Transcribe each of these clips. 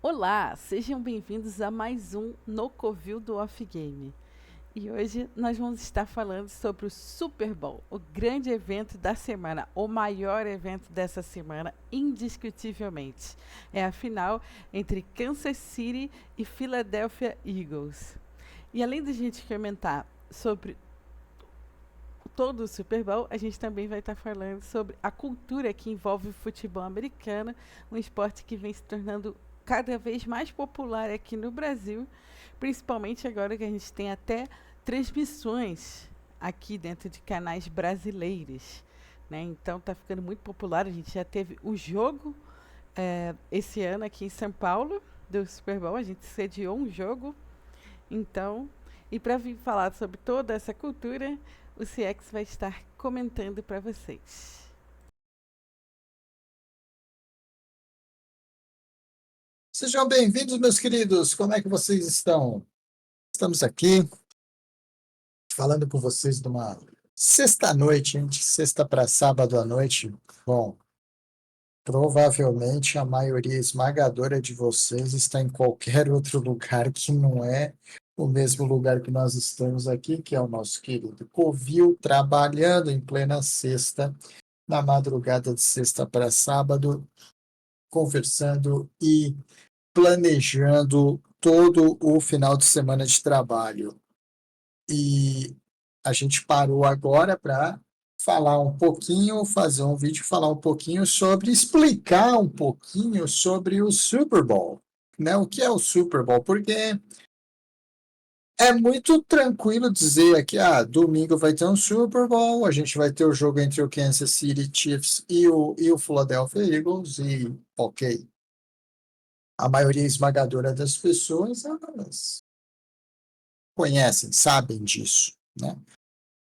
Olá, sejam bem-vindos a mais um No Covil do Off Game. E hoje nós vamos estar falando sobre o Super Bowl, o grande evento da semana, o maior evento dessa semana, indiscutivelmente. É a final entre Kansas City e Philadelphia Eagles. E além de a gente comentar sobre todo o Super Bowl, a gente também vai estar falando sobre a cultura que envolve o futebol americano, um esporte que vem se tornando cada vez mais popular aqui no Brasil, principalmente agora que a gente tem até transmissões aqui dentro de canais brasileiros. Né? Então está ficando muito popular. A gente já teve o jogo esse ano aqui em São Paulo do Super Bowl. A gente sediou um jogo. Então, e para vir falar sobre toda essa cultura, o CX vai estar comentando para vocês. Sejam bem-vindos, meus queridos. Como é que vocês estão? Estamos aqui falando com vocês de uma sexta-noite, de sexta para sábado à noite. Bom, provavelmente a maioria esmagadora de vocês está em qualquer outro lugar que não é o mesmo lugar que nós estamos aqui, que é o nosso querido Covil, trabalhando em plena sexta, na madrugada de sexta para sábado, conversando e planejando todo o final de semana de trabalho. E a gente parou agora para falar um pouquinho, fazer um vídeo, falar um pouquinho sobre, explicar um pouquinho sobre o Super Bowl, né? O que é o Super Bowl? Porque é muito tranquilo dizer aqui, domingo vai ter um Super Bowl, a gente vai ter o jogo entre o Kansas City Chiefs e o Philadelphia Eagles, e ok, a maioria esmagadora das pessoas, elas conhecem, sabem disso, né?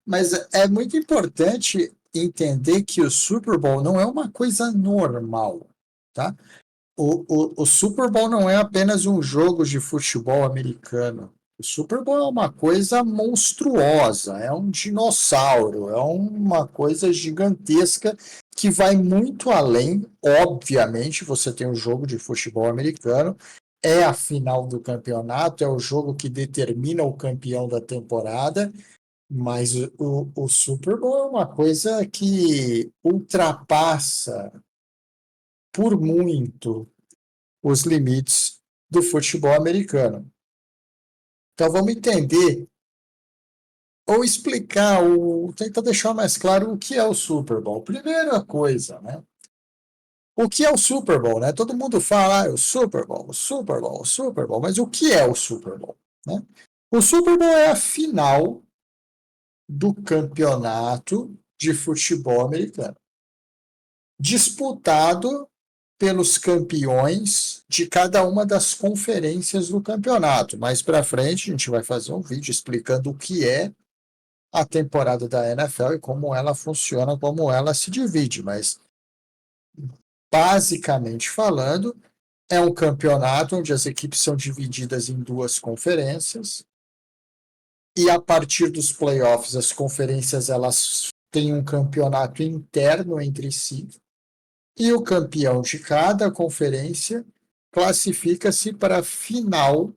Mas é muito importante entender que o Super Bowl não é uma coisa normal, tá? O Super Bowl não é apenas um jogo de futebol americano. O Super Bowl é uma coisa monstruosa, é um dinossauro, é uma coisa gigantesca que vai muito além. Obviamente, você tem um jogo de futebol americano, é a final do campeonato, é o jogo que determina o campeão da temporada, mas o Super Bowl é uma coisa que ultrapassa por muito os limites do futebol americano. Então vamos entender ou explicar, tentar deixar mais claro o que é o Super Bowl. Primeira coisa, né? O que é o Super Bowl, né? Todo mundo fala, o Super Bowl, o Super Bowl, o Super Bowl, mas o que é o Super Bowl, né? O Super Bowl é a final do campeonato de futebol americano, disputado pelos campeões de cada uma das conferências do campeonato. Mais para frente, a gente vai fazer um vídeo explicando o que é a temporada da NFL e como ela funciona, como ela se divide. Mas, basicamente falando, é um campeonato onde as equipes são divididas em duas conferências e a partir dos playoffs as conferências elas têm um campeonato interno entre si e o campeão de cada conferência classifica-se para a final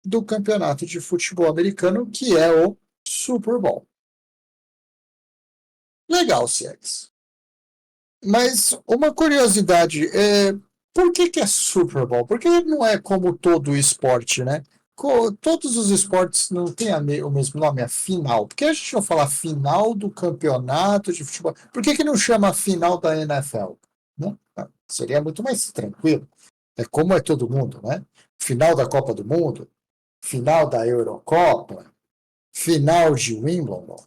do campeonato de futebol americano, que é o Super Bowl. Legal, CX. Mas uma curiosidade, por que é Super Bowl? Porque não é como todo o esporte, né? Todos os esportes não têm o mesmo nome, a final. Por que a gente não fala final do campeonato de futebol? Por que não chama final da NFL? Né? Seria muito mais tranquilo. É como é todo mundo, né? Final da Copa do Mundo, final da Eurocopa, final de Wimbledon,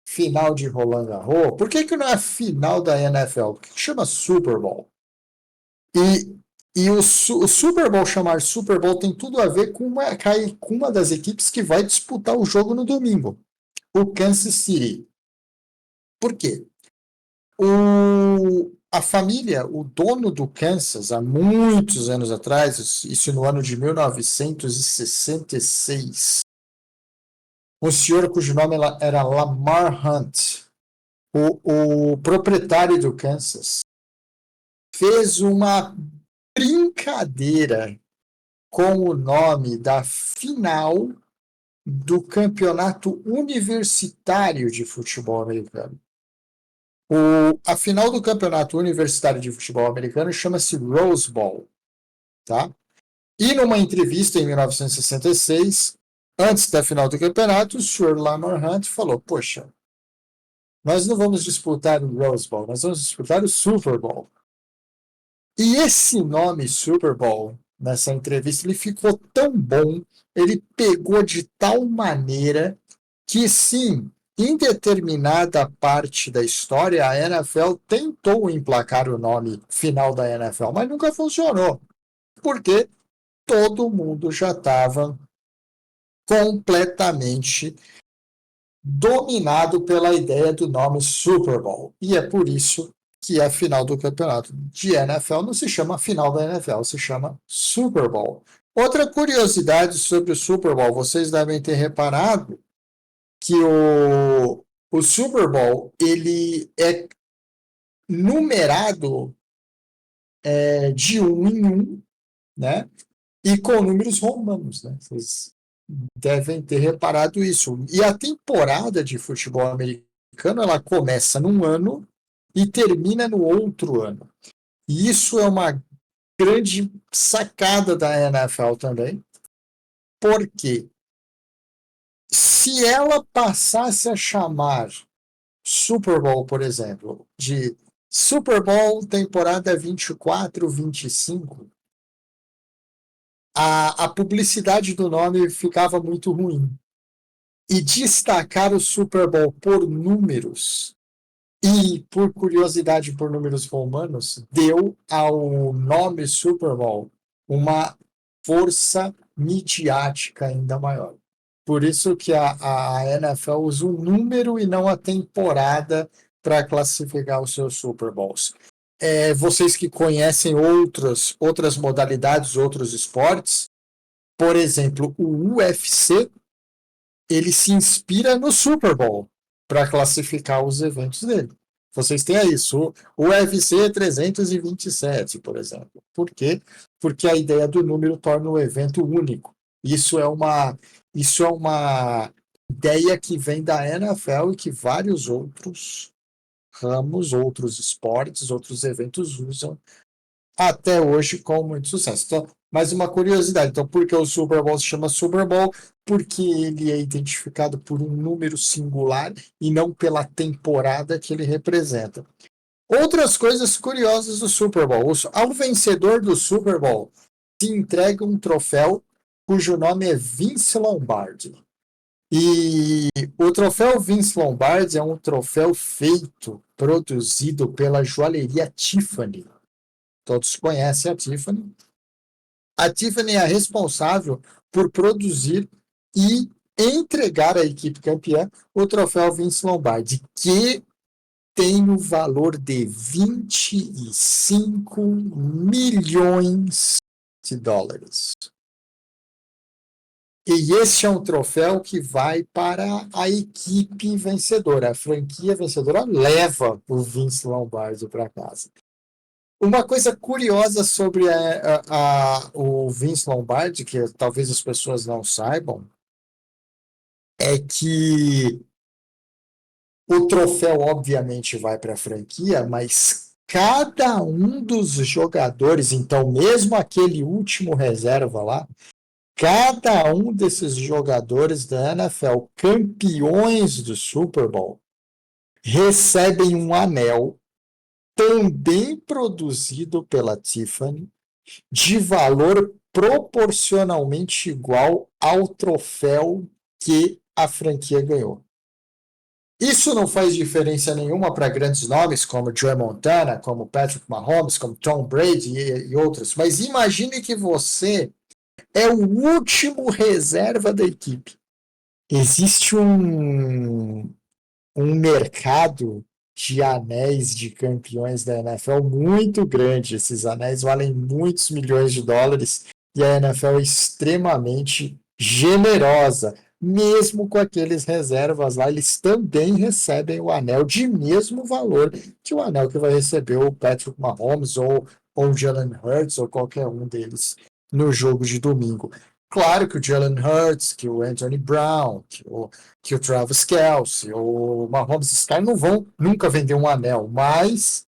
final de Roland Garros. Por que não é final da NFL? Por que chama Super Bowl? E o Super Bowl chamar Super Bowl tem tudo a ver com uma das equipes que vai disputar o jogo no domingo, o Kansas City. Por quê? A família, o dono do Kansas, há muitos anos atrás, isso no ano de 1966, um senhor cujo nome era Lamar Hunt, o proprietário do Kansas, fez uma brincadeira com o nome da final do campeonato universitário de futebol americano. A final do campeonato universitário de futebol americano chama-se Rose Bowl, tá? E numa entrevista em 1966, antes da final do campeonato, o Sr. Lamar Hunt falou, poxa, nós não vamos disputar o Rose Bowl, nós vamos disputar o Super Bowl. E esse nome Super Bowl, nessa entrevista, ele ficou tão bom, ele pegou de tal maneira que, sim, em determinada parte da história, a NFL tentou emplacar o nome final da NFL, mas nunca funcionou, porque todo mundo já estava completamente dominado pela ideia do nome Super Bowl. E é por isso que a final do campeonato de NFL não se chama final da NFL, se chama Super Bowl. Outra curiosidade sobre o Super Bowl, vocês devem ter reparado que o Super Bowl ele é numerado de um em um, né? E com números romanos, né? Vocês devem ter reparado isso. E a temporada de futebol americano ela começa num ano e termina no outro ano. E isso é uma grande sacada da NFL também, porque se ela passasse a chamar Super Bowl, por exemplo, de Super Bowl temporada 24, 25, a publicidade do nome ficava muito ruim. E destacar o Super Bowl por números e, por curiosidade, por números romanos, deu ao nome Super Bowl uma força midiática ainda maior. Por isso que a NFL usa um número e não a temporada para classificar os seus Super Bowls. Vocês que conhecem outras modalidades, outros esportes, por exemplo, o UFC, ele se inspira no Super Bowl para classificar os eventos dele. Vocês têm isso, o UFC 327, por exemplo. Por quê? Porque a ideia do número torna o evento único. Isso é uma ideia que vem da NFL e que vários outros ramos, outros esportes, outros eventos usam até hoje com muito sucesso. Então, mais uma curiosidade. Então, por que o Super Bowl se chama Super Bowl? Porque ele é identificado por um número singular e não pela temporada que ele representa. Outras coisas curiosas do Super Bowl. Ao vencedor do Super Bowl se entrega um troféu cujo nome é Vince Lombardi. E o troféu Vince Lombardi é um troféu produzido pela joalheria Tiffany. Todos conhecem a Tiffany. A Tiffany é a responsável por produzir e entregar à equipe campeã o troféu Vince Lombardi, que tem o valor de 25 milhões de dólares. E este é um troféu que vai para a equipe vencedora. A franquia vencedora leva o Vince Lombardi para casa. Uma coisa curiosa sobre o Vince Lombardi, que talvez as pessoas não saibam, é que o troféu obviamente vai para a franquia, mas cada um dos jogadores, então mesmo aquele último reserva lá, cada um desses jogadores da NFL, campeões do Super Bowl, recebem um anel também produzido pela Tiffany, de valor proporcionalmente igual ao troféu que a franquia ganhou. Isso não faz diferença nenhuma para grandes nomes como Joe Montana, como Patrick Mahomes, como Tom Brady e outros, mas imagine que você é o último reserva da equipe. Existe um mercado de anéis de campeões da NFL muito grande. Esses anéis valem muitos milhões de dólares e a NFL é extremamente generosa. Mesmo com aqueles reservas lá, eles também recebem o anel de mesmo valor que o anel que vai receber o Patrick Mahomes ou o Jalen Hurts ou qualquer um deles no jogo de domingo. Claro que o Jalen Hurts, que o Anthony Brown, que o Travis Kelce, o Mahomes, esses caras não vão nunca vender um anel, mas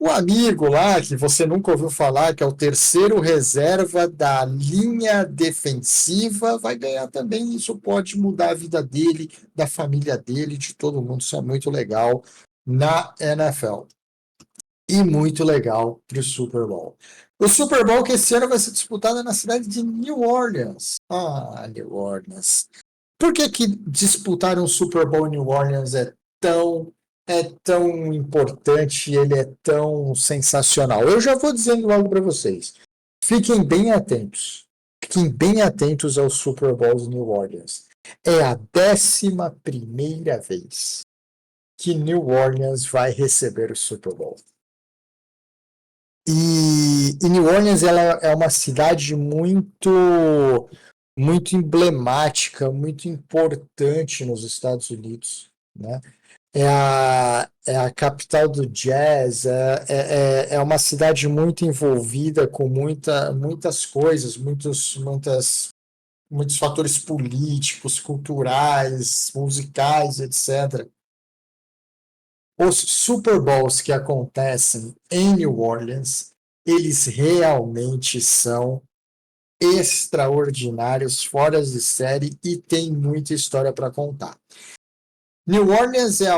o amigo lá, que você nunca ouviu falar, que é o terceiro reserva da linha defensiva, vai ganhar também. Isso pode mudar a vida dele, da família dele, de todo mundo. Isso é muito legal na NFL. E muito legal para o Super Bowl. O Super Bowl que esse ano vai ser disputado na cidade de New Orleans. Ah, New Orleans. Por que disputar um Super Bowl em New Orleans é tão importante, ele é tão sensacional? Eu já vou dizendo logo para vocês. Fiquem bem atentos. Fiquem bem atentos ao Super Bowl de New Orleans. É a 11ª vez que New Orleans vai receber o Super Bowl. E New Orleans ela é uma cidade muito emblemática, muito importante nos Estados Unidos, né? É a capital do jazz, é uma cidade muito envolvida com muitas coisas, muitos fatores políticos, culturais, musicais, etc. Os Super Bowls que acontecem em New Orleans, eles realmente são extraordinários, fora de série e tem muita história para contar. New Orleans é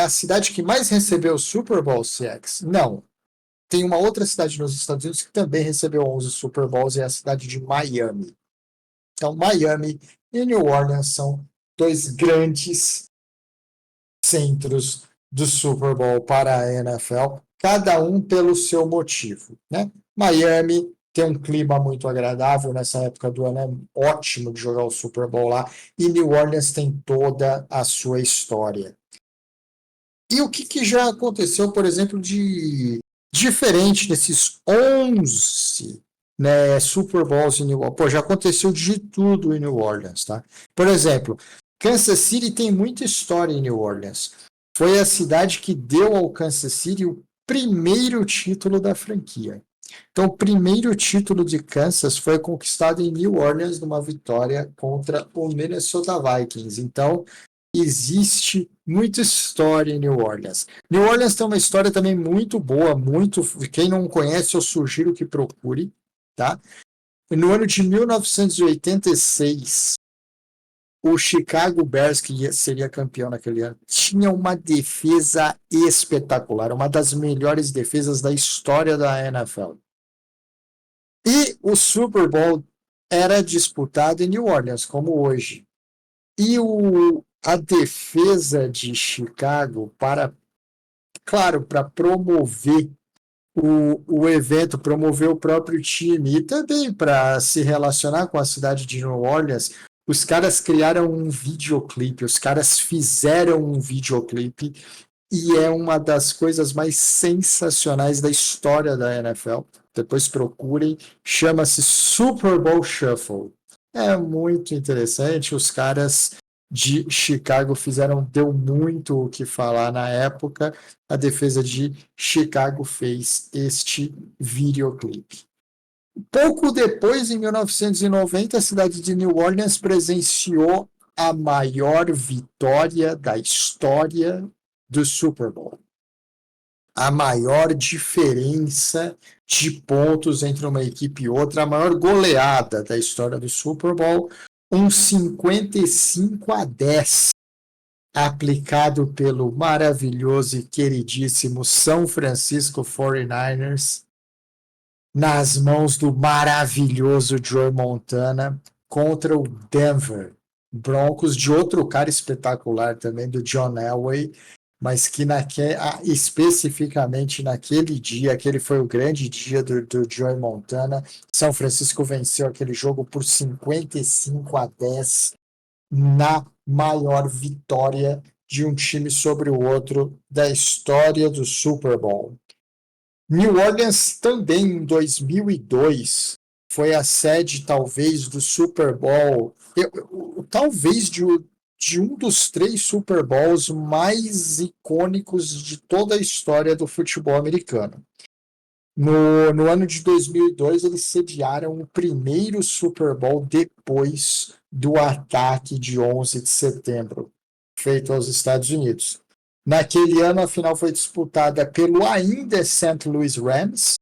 a cidade que mais recebeu o Super Bowl, CX? Não. Tem uma outra cidade nos Estados Unidos que também recebeu 11 Super Bowls, é a cidade de Miami. Então, Miami e New Orleans são dois grandes centros do Super Bowl para a NFL, cada um pelo seu motivo, né? Miami tem um clima muito agradável nessa época do ano, é ótimo de jogar o Super Bowl lá, e New Orleans tem toda a sua história. E o que já aconteceu, por exemplo, de diferente desses 11, né, Super Bowls em New Orleans? Pô, já aconteceu de tudo em New Orleans, tá? Por exemplo, Kansas City tem muita história em New Orleans. Foi a cidade que deu ao Kansas City o primeiro título da franquia. Então, o primeiro título de Kansas foi conquistado em New Orleans numa vitória contra o Minnesota Vikings. Então, existe muita história em New Orleans. New Orleans tem uma história também muito boa, quem não conhece, eu sugiro que procure, tá? No ano de 1986, o Chicago Bears, que seria campeão naquele ano, tinha uma defesa espetacular, uma das melhores defesas da história da NFL. E o Super Bowl era disputado em New Orleans, como hoje. E a defesa de Chicago, claro, para promover o evento, promover o próprio time e também para se relacionar com a cidade de New Orleans, os caras criaram um videoclipe, os caras fizeram um videoclipe e é uma das coisas mais sensacionais da história da NFL. Depois procurem, chama-se Super Bowl Shuffle. É muito interessante, os caras de Chicago deu muito o que falar na época. A defesa de Chicago fez este videoclipe. Pouco depois, em 1990, a cidade de New Orleans presenciou a maior vitória da história do Super Bowl. A maior diferença de pontos entre uma equipe e outra, a maior goleada da história do Super Bowl, um 55-10, aplicado pelo maravilhoso e queridíssimo São Francisco 49ers, nas mãos do maravilhoso Joe Montana, contra o Denver Broncos, de outro cara espetacular também, do John Elway, mas que especificamente naquele dia, aquele foi o grande dia do Joe Montana, São Francisco venceu aquele jogo por 55-10, na maior vitória de um time sobre o outro da história do Super Bowl. New Orleans também, em 2002, foi a sede, talvez, do Super Bowl, talvez de um dos 3 Super Bowls mais icônicos de toda a história do futebol americano. No ano de 2002, eles sediaram o primeiro Super Bowl depois do ataque de 11 de setembro, feito aos Estados Unidos. Naquele ano, a final foi disputada pelo ainda St. Louis Rams,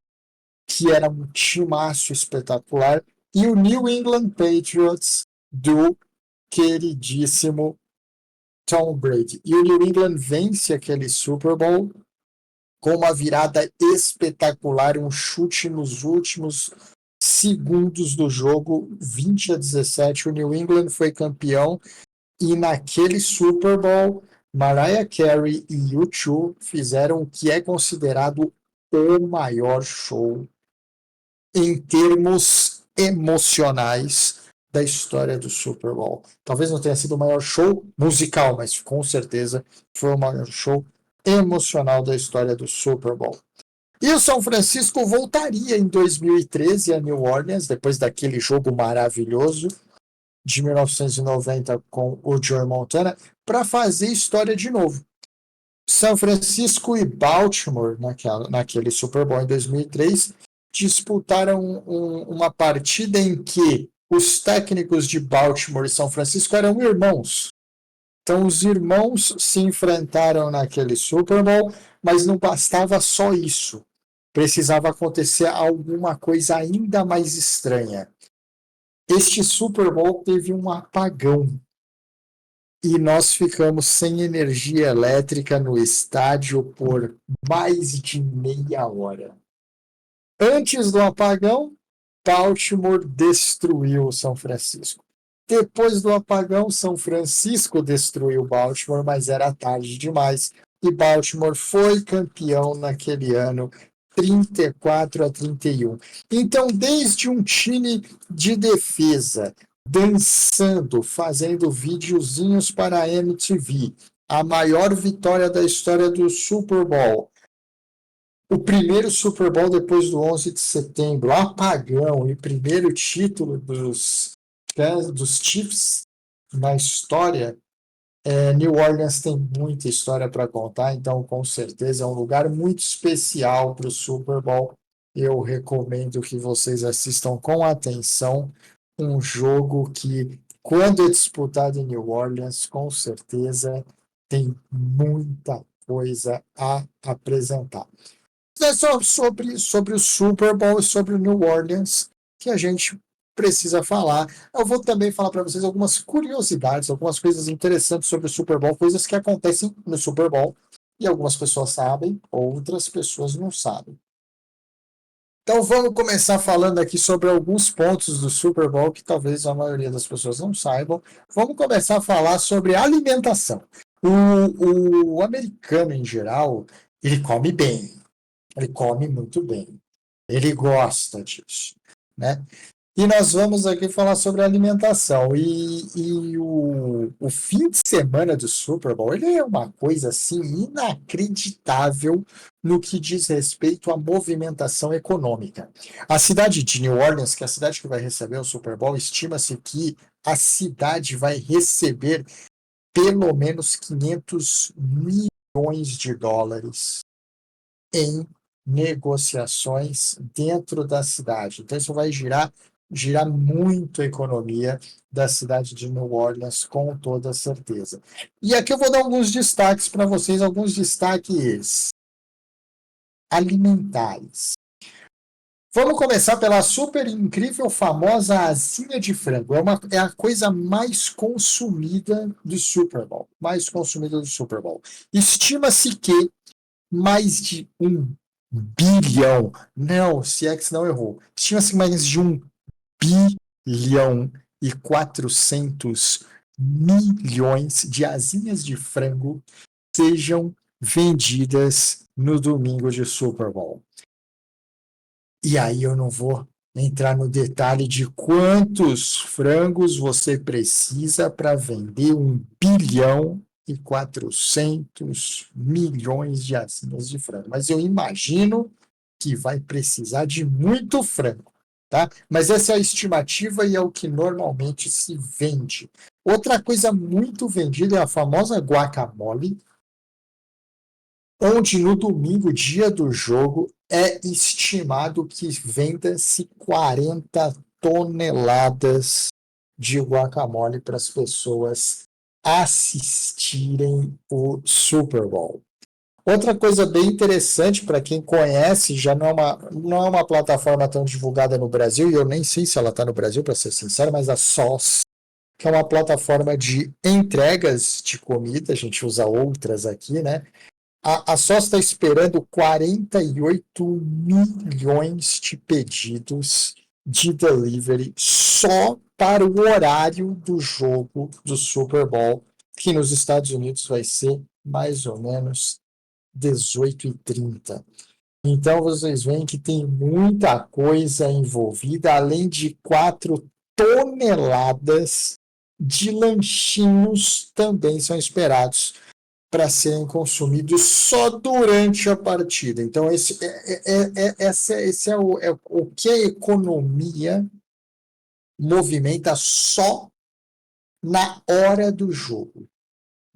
que era um timaço espetacular, e o New England Patriots do queridíssimo Tom Brady. E o New England vence aquele Super Bowl com uma virada espetacular, um chute nos últimos segundos do jogo, 20-17. O New England foi campeão e naquele Super Bowl, Mariah Carey e U2 fizeram o que é considerado o maior show em termos emocionais da história do Super Bowl. Talvez não tenha sido o maior show musical, mas com certeza foi o maior show emocional da história do Super Bowl. E o São Francisco voltaria em 2013 a New Orleans, depois daquele jogo maravilhoso de 1990 com o Joe Montana, para fazer história de novo. São Francisco e Baltimore, naquele Super Bowl em 2003, disputaram uma partida em que os técnicos de Baltimore e São Francisco eram irmãos. Então, os irmãos se enfrentaram naquele Super Bowl, mas não bastava só isso. Precisava acontecer alguma coisa ainda mais estranha. Este Super Bowl teve um apagão e nós ficamos sem energia elétrica no estádio por mais de meia hora. Antes do apagão, Baltimore destruiu São Francisco. Depois do apagão, São Francisco destruiu Baltimore, mas era tarde demais. E Baltimore foi campeão naquele ano, 34-31. Então, desde um time de defesa, dançando, fazendo videozinhos para a MTV, a maior vitória da história do Super Bowl, o primeiro Super Bowl depois do 11 de setembro, apagão e primeiro título dos Chiefs na história, New Orleans tem muita história para contar, então com certeza é um lugar muito especial para o Super Bowl. Eu recomendo que vocês assistam com atenção um jogo que, quando é disputado em New Orleans, com certeza tem muita coisa a apresentar. É só sobre o Super Bowl e sobre o New Orleans que a gente precisa falar. Eu vou também falar para vocês algumas curiosidades, algumas coisas interessantes sobre o Super Bowl, coisas que acontecem no Super Bowl e algumas pessoas sabem, outras pessoas não sabem. Então vamos começar falando aqui sobre alguns pontos do Super Bowl que talvez a maioria das pessoas não saibam. Vamos começar a falar sobre alimentação. O americano, em geral, ele come bem. Ele come muito bem. Ele gosta disso, né? E nós vamos aqui falar sobre alimentação. E o fim de semana do Super Bowl, ele é uma coisa assim inacreditável no que diz respeito à movimentação econômica. A cidade de New Orleans, que é a cidade que vai receber o Super Bowl, estima-se que a cidade vai receber pelo menos 500 milhões de dólares em negociações dentro da cidade. Então, isso vai girar muito a economia da cidade de New Orleans, com toda certeza. E aqui eu vou dar alguns destaques para vocês, alguns destaques alimentares. Vamos começar pela super incrível, famosa asinha de frango. É a coisa mais consumida do Super Bowl. Mais consumida do Super Bowl. Estima-se que mais de 1 bilhão. Não, o CX não errou. Estima-se mais de 1,4 bilhão de asinhas de frango sejam vendidas no domingo de Super Bowl. E aí eu não vou entrar no detalhe de quantos frangos você precisa para vender 1,4 bilhão de asinhas de frango. Mas eu imagino que vai precisar de muito frango, tá? Mas essa é a estimativa e é o que normalmente se vende. Outra coisa muito vendida é a famosa guacamole. onde no domingo, dia do jogo, é estimado que venda-se 40 toneladas de guacamole para as pessoas assistirem o Super Bowl. Outra coisa bem interessante para quem conhece, já não é uma plataforma tão divulgada no Brasil, e eu nem sei se ela está no Brasil, para ser sincero, mas a Sauce, que é uma plataforma de entregas de comida, a gente usa outras aqui, né? A Sauce está esperando 48 milhões de pedidos de delivery só para o horário do jogo do Super Bowl, que nos Estados Unidos vai ser mais ou menos 18h30. Então, vocês veem que tem muita coisa envolvida, além de 4 toneladas de lanchinhos também são esperados para serem consumidos só durante a partida. Então, esse é o que a economia movimenta só na hora do jogo.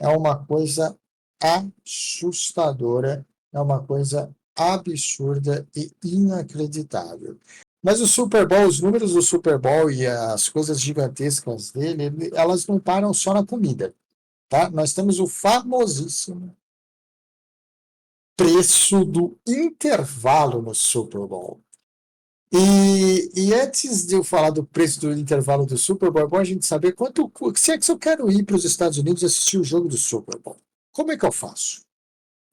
É uma coisa assustadora, é uma coisa absurda e inacreditável. Mas o Super Bowl, os números do Super Bowl e as coisas gigantescas dele, elas não param só na comida, tá? Nós temos o famosíssimo preço do intervalo no Super Bowl. E antes de eu falar do preço do intervalo do Super Bowl, é bom a gente saber se é que eu quero ir para os Estados Unidos assistir o jogo do Super Bowl. Como é que eu faço?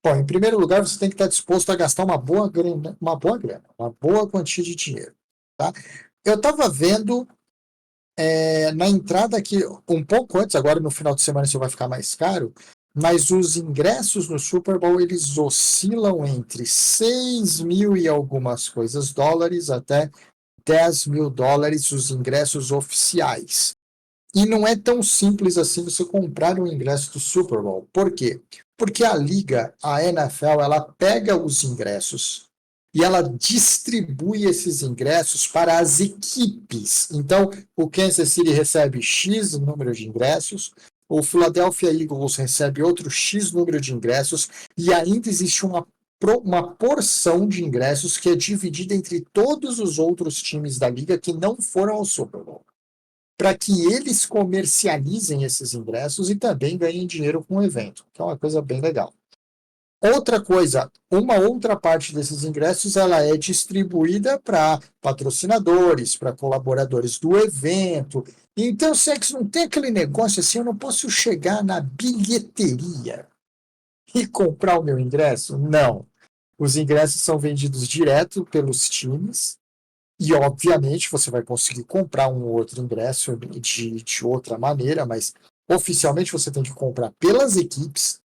Bom, em primeiro lugar, você tem que estar disposto a gastar uma boa grana, uma boa quantia de dinheiro. Tá? Eu estava vendo na entrada aqui, um pouco antes, agora no final de semana isso vai ficar mais caro, mas os ingressos no Super Bowl, eles oscilam entre 6 mil e algumas coisas dólares até 10 mil dólares os ingressos oficiais. E não é tão simples assim você comprar um ingresso do Super Bowl. Por quê? Porque a liga, a NFL, ela pega os ingressos e ela distribui esses ingressos para as equipes. Então, o Kansas City recebe X número de ingressos, o Philadelphia Eagles recebe outro X número de ingressos, e ainda existe uma porção de ingressos que é dividida entre todos os outros times da liga que não foram ao Super Bowl, para que eles comercializem esses ingressos e também ganhem dinheiro com o evento, que é uma coisa bem legal. Outra coisa, uma outra parte desses ingressos ela é distribuída para patrocinadores, para colaboradores do evento. Então, Sex, não tem aquele negócio assim, eu não posso chegar na bilheteria e comprar o meu ingresso? Não. Os ingressos são vendidos direto pelos times e, obviamente, você vai conseguir comprar um outro ingresso de outra maneira, mas oficialmente você tem que comprar pelas equipes.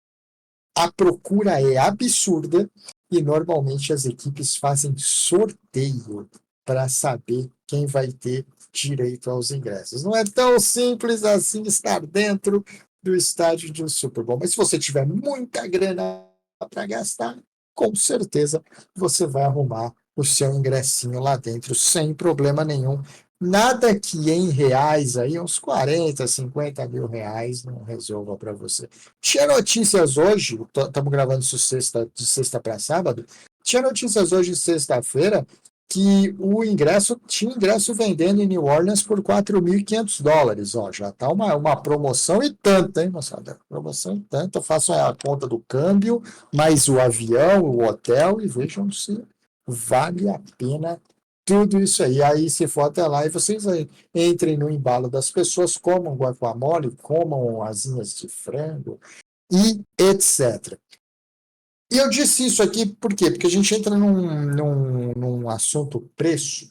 A procura é absurda e normalmente as equipes fazem sorteio para saber quem vai ter direito aos ingressos. Não é tão simples assim estar dentro do estádio de um Super Bowl, mas se você tiver muita grana para gastar, com certeza você vai arrumar o seu ingressinho lá dentro sem problema nenhum. Nada que em reais, aí, uns 40, 50 mil reais, não resolva para você. Tinha notícias hoje, estamos gravando isso de sexta para sábado, tinha notícias hoje, sexta-feira, que tinha ingresso vendendo em New Orleans por 4.500 dólares. Ó, já está uma promoção e tanta, hein, moçada? Promoção e tanta. Façam a conta do câmbio, mais o avião, o hotel, e vejam se vale a pena tudo isso aí. Aí, se for até lá, e vocês aí, entrem no embalo das pessoas, comam guacamole, comam asinhas de frango e etc. E eu disse isso aqui por quê? Porque a gente entra num assunto preço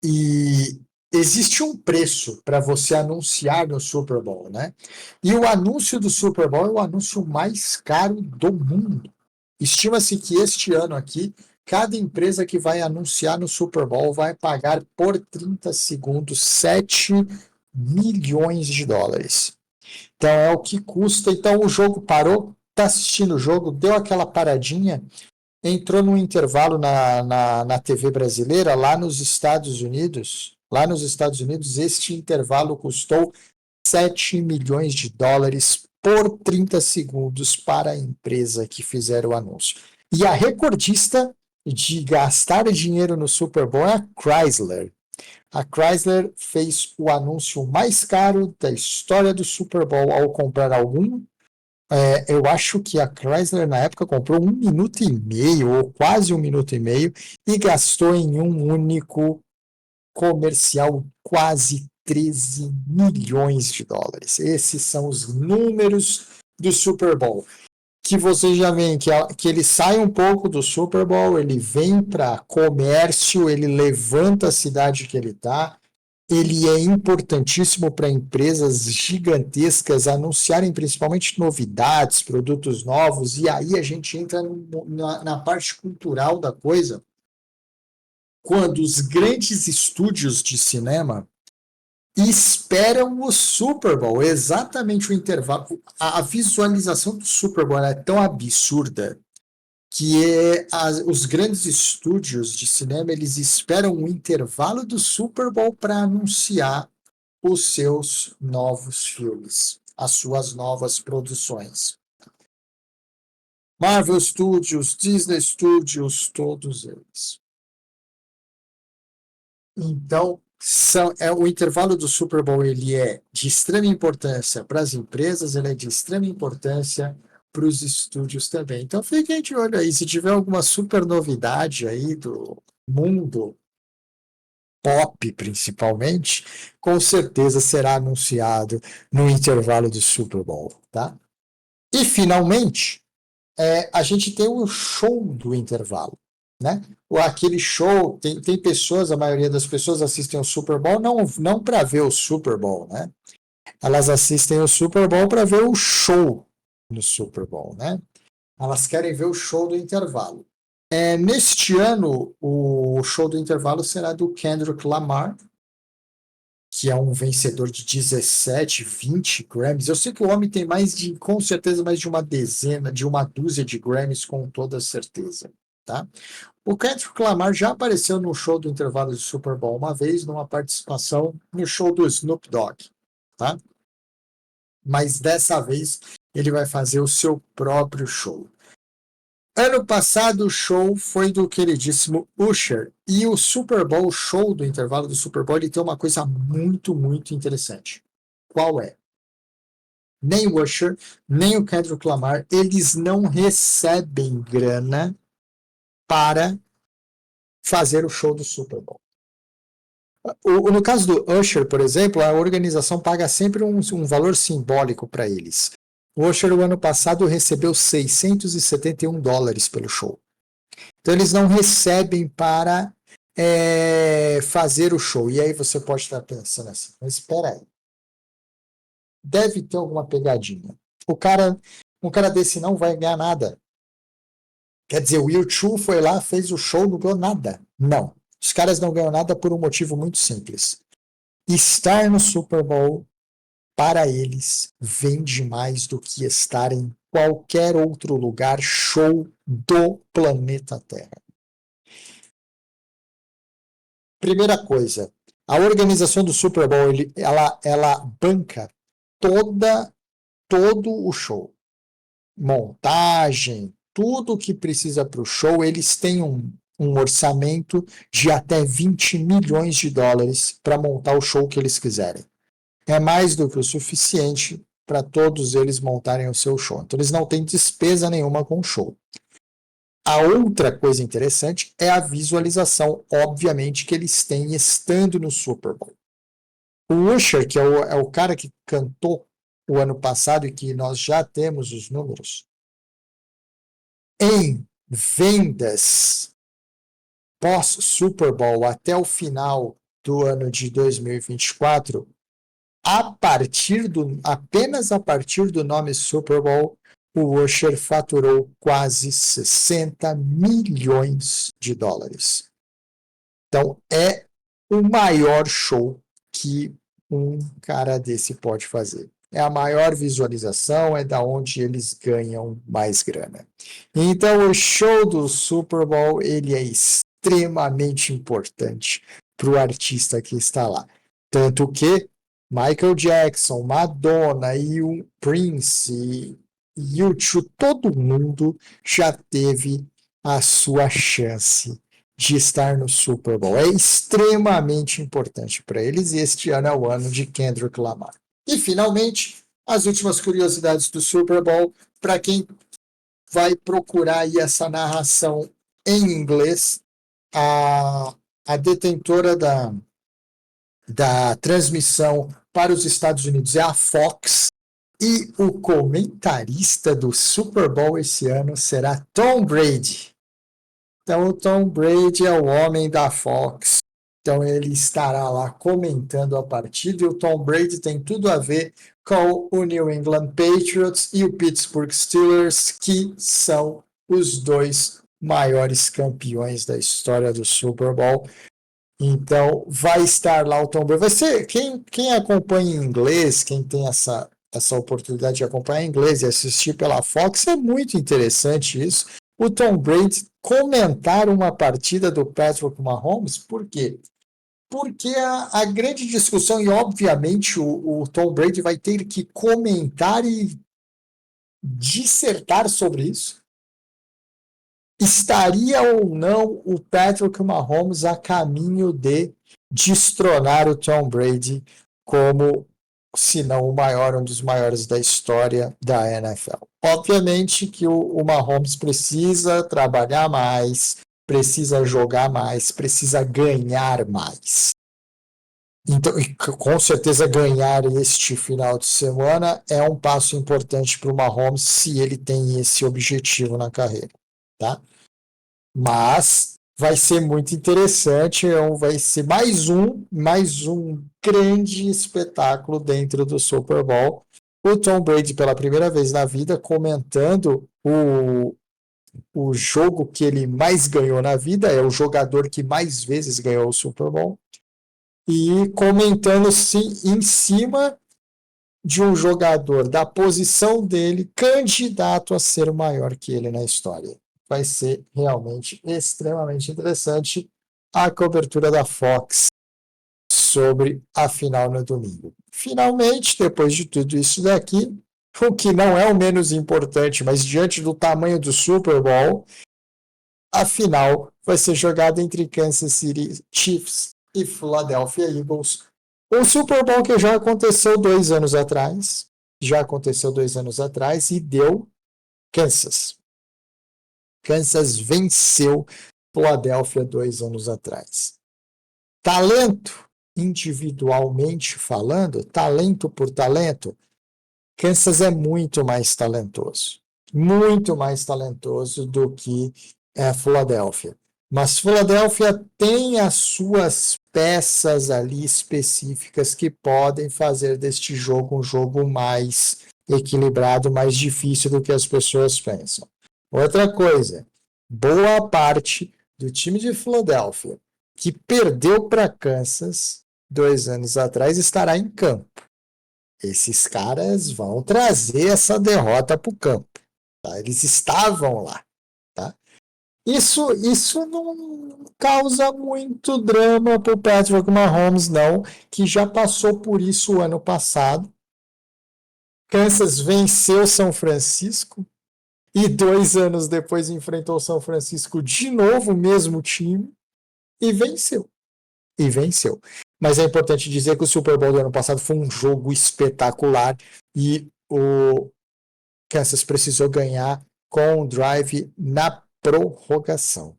e existe um preço para você anunciar no Super Bowl, né? E o anúncio do Super Bowl é o anúncio mais caro do mundo. Estima-se que este ano aqui, cada empresa que vai anunciar no Super Bowl vai pagar por 30 segundos 7 milhões de dólares. Então é o que custa. Então o jogo parou, está assistindo o jogo, deu aquela paradinha, entrou no intervalo na TV brasileira, lá nos Estados Unidos. Lá nos Estados Unidos, este intervalo custou 7 milhões de dólares por 30 segundos para a empresa que fizer o anúncio. E a recordista de gastar dinheiro no Super Bowl é a Chrysler. A Chrysler fez o anúncio mais caro da história do Super Bowl ao comprar algum. Eu acho que a Chrysler na época comprou 1 minuto e meio, ou quase 1 minuto e meio, e gastou em um único comercial quase 13 milhões de dólares. Esses são os números do Super Bowl. Que você já vê que ele sai um pouco do Super Bowl, ele vem para comércio, ele levanta a cidade que ele está, ele é importantíssimo para empresas gigantescas anunciarem principalmente novidades, produtos novos, e aí a gente entra na parte cultural da coisa, quando os grandes estúdios de cinema esperam o Super Bowl, exatamente o intervalo. A visualização do Super Bowl é tão absurda que os grandes estúdios de cinema eles esperam o intervalo do Super Bowl para anunciar os seus novos filmes, as suas novas produções. Marvel Studios, Disney Studios, todos eles. Então, o intervalo do Super Bowl ele é de extrema importância para as empresas, ele é de extrema importância para os estúdios também. Então, fiquem de olho aí. Se tiver alguma super novidade aí do mundo pop, principalmente, com certeza será anunciado no intervalo do Super Bowl, tá? E, finalmente, a gente tem o show do intervalo, né? Aquele show, tem pessoas, a maioria das pessoas assistem o Super Bowl não para ver o Super Bowl, né? Elas assistem o Super Bowl para ver o show no Super Bowl, né? Elas querem ver o show do intervalo. Neste ano, o show do intervalo será do Kendrick Lamar, que é um vencedor de 17, 20 Grammys. Eu sei que o homem tem com certeza, mais de uma dezena, de uma dúzia de Grammys, com toda certeza, tá? O Kendrick Lamar já apareceu no show do intervalo do Super Bowl uma vez, numa participação no show do Snoop Dogg, tá? Mas dessa vez ele vai fazer o seu próprio show. Ano passado o show foi do queridíssimo Usher, e o Super Bowl, o show do intervalo do Super Bowl, ele tem uma coisa muito, muito interessante. Qual é? Nem o Usher, nem o Kendrick Lamar, eles não recebem grana para fazer o show do Super Bowl. No caso do Usher, por exemplo, a organização paga sempre um valor simbólico para eles. O Usher, o ano passado, recebeu $671 pelo show. Então, eles não recebem para fazer o show. E aí você pode estar pensando assim, mas espera aí. Deve ter alguma pegadinha. Um cara desse não vai ganhar nada. Quer dizer, o U2 foi lá, fez o show, não ganhou nada. Não. Os caras não ganham nada por um motivo muito simples. Estar no Super Bowl, para eles, vende mais do que estar em qualquer outro lugar show do planeta Terra. Primeira coisa, a organização do Super Bowl, ela banca todo o show. Montagem, tudo que precisa para o show, eles têm um orçamento de até 20 milhões de dólares para montar o show que eles quiserem. É mais do que o suficiente para todos eles montarem o seu show. Então, eles não têm despesa nenhuma com o show. A outra coisa interessante é a visualização, obviamente, que eles têm estando no Super Bowl. O Usher, que é o cara que cantou o ano passado e que nós já temos os números, em vendas pós-Super Bowl até o final do ano de 2024, apenas a partir do nome Super Bowl, o Usher faturou quase 60 milhões de dólares. Então, é o maior show que um cara desse pode fazer. É a maior visualização, é da onde eles ganham mais grana. Então, o show do Super Bowl, ele é extremamente importante para o artista que está lá. Tanto que Michael Jackson, Madonna e o Prince e U2, todo mundo já teve a sua chance de estar no Super Bowl. É extremamente importante para eles e este ano é o ano de Kendrick Lamar. E, finalmente, as últimas curiosidades do Super Bowl, para quem vai procurar aí essa narração em inglês, a detentora da transmissão para os Estados Unidos é a Fox, e o comentarista do Super Bowl esse ano será Tom Brady. Então, o Tom Brady é o homem da Fox. Então, ele estará lá comentando a partida. E o Tom Brady tem tudo a ver com o New England Patriots e o Pittsburgh Steelers, que são os dois maiores campeões da história do Super Bowl. Então, vai estar lá o Tom Brady. Vai ser, quem acompanha em inglês, quem tem essa oportunidade de acompanhar em inglês e assistir pela Fox, é muito interessante isso. O Tom Brady comentar uma partida do Patrick Mahomes, por quê? Porque a grande discussão, e obviamente o Tom Brady vai ter que comentar e dissertar sobre isso, estaria ou não o Patrick Mahomes a caminho de destronar o Tom Brady como, se não o maior, um dos maiores da história da NFL. Obviamente que o Mahomes precisa trabalhar mais, precisa jogar mais, precisa ganhar mais. Então, com certeza, ganhar este final de semana é um passo importante para o Mahomes se ele tem esse objetivo na carreira, tá? Mas vai ser muito interessante, vai ser mais um grande espetáculo dentro do Super Bowl. O Tom Brady, pela primeira vez na vida, comentando o jogo que ele mais ganhou na vida, é o jogador que mais vezes ganhou o Super Bowl, e comentando em cima de um jogador da posição dele, candidato a ser maior que ele na história. Vai ser realmente extremamente interessante a cobertura da Fox sobre a final no domingo. Finalmente, depois de tudo isso daqui, o que não é o menos importante, mas diante do tamanho do Super Bowl, a final vai ser jogada entre Kansas City Chiefs e Philadelphia Eagles. Um Super Bowl que já aconteceu 2 anos atrás. E deu Kansas. Kansas venceu Philadelphia 2 anos atrás. Talento, individualmente falando, talento por talento, Kansas é muito mais talentoso. Muito mais talentoso do que Philadelphia. Mas Philadelphia tem as suas peças ali específicas que podem fazer deste jogo um jogo mais equilibrado, mais difícil do que as pessoas pensam. Outra coisa, boa parte do time de Philadelphia que perdeu para Kansas 2 anos atrás estará em campo. Esses caras vão trazer essa derrota para o campo. Tá? Eles estavam lá. Tá? Isso não causa muito drama para o Patrick Mahomes, não, que já passou por isso o ano passado. Kansas venceu São Francisco e 2 anos depois enfrentou São Francisco de novo, o mesmo time, e venceu. Mas é importante dizer que o Super Bowl do ano passado foi um jogo espetacular e o Kansas precisou ganhar com um drive na prorrogação.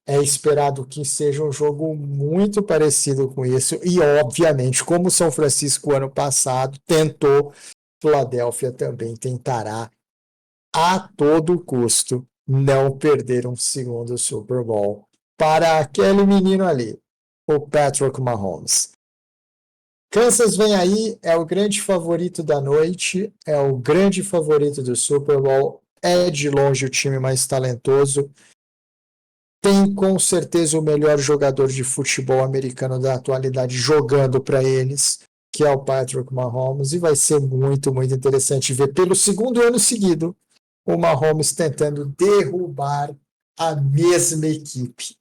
É esperado que seja um jogo muito parecido com isso e, obviamente, como o São Francisco ano passado tentou, Philadelphia também tentará a todo custo não perder um segundo Super Bowl para aquele menino ali, o Patrick Mahomes. Kansas vem aí, é o grande favorito da noite, é o grande favorito do Super Bowl, é de longe o time mais talentoso, tem com certeza o melhor jogador de futebol americano da atualidade jogando para eles, que é o Patrick Mahomes, e vai ser muito, muito interessante ver pelo segundo ano seguido o Mahomes tentando derrubar a mesma equipe.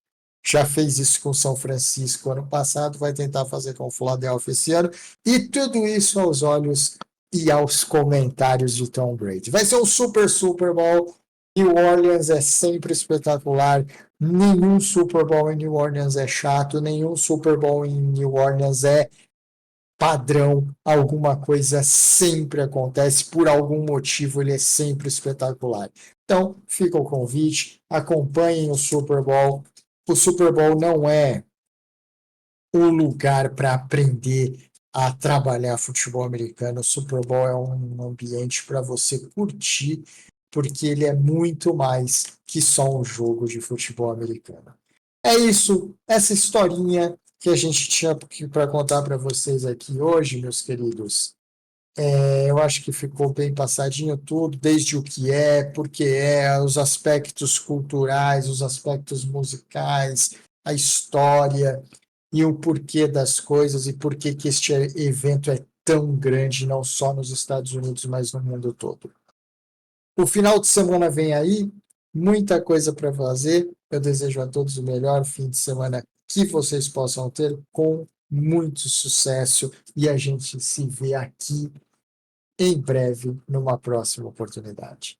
já fez isso com São Francisco ano passado, vai tentar fazer com o Philadelphia esse ano, e tudo isso aos olhos e aos comentários de Tom Brady. Vai ser um Super Bowl. New Orleans é sempre espetacular. Nenhum Super Bowl em New Orleans é chato, nenhum Super Bowl em New Orleans é padrão. Alguma coisa sempre acontece, por algum motivo ele é sempre espetacular. Então, fica o convite, acompanhem o Super Bowl. O Super Bowl não é um lugar para aprender a trabalhar futebol americano. O Super Bowl é um ambiente para você curtir, porque ele é muito mais que só um jogo de futebol americano. É isso, essa historinha que a gente tinha para contar para vocês aqui hoje, meus queridos. Eu acho que ficou bem passadinho tudo, desde o que é, porque é, os aspectos culturais, os aspectos musicais, a história e o porquê das coisas e por que este evento é tão grande, não só nos Estados Unidos, mas no mundo todo. O final de semana vem aí, muita coisa para fazer. Eu desejo a todos o melhor fim de semana que vocês possam ter, com muito sucesso, e a gente se vê aqui em breve numa próxima oportunidade.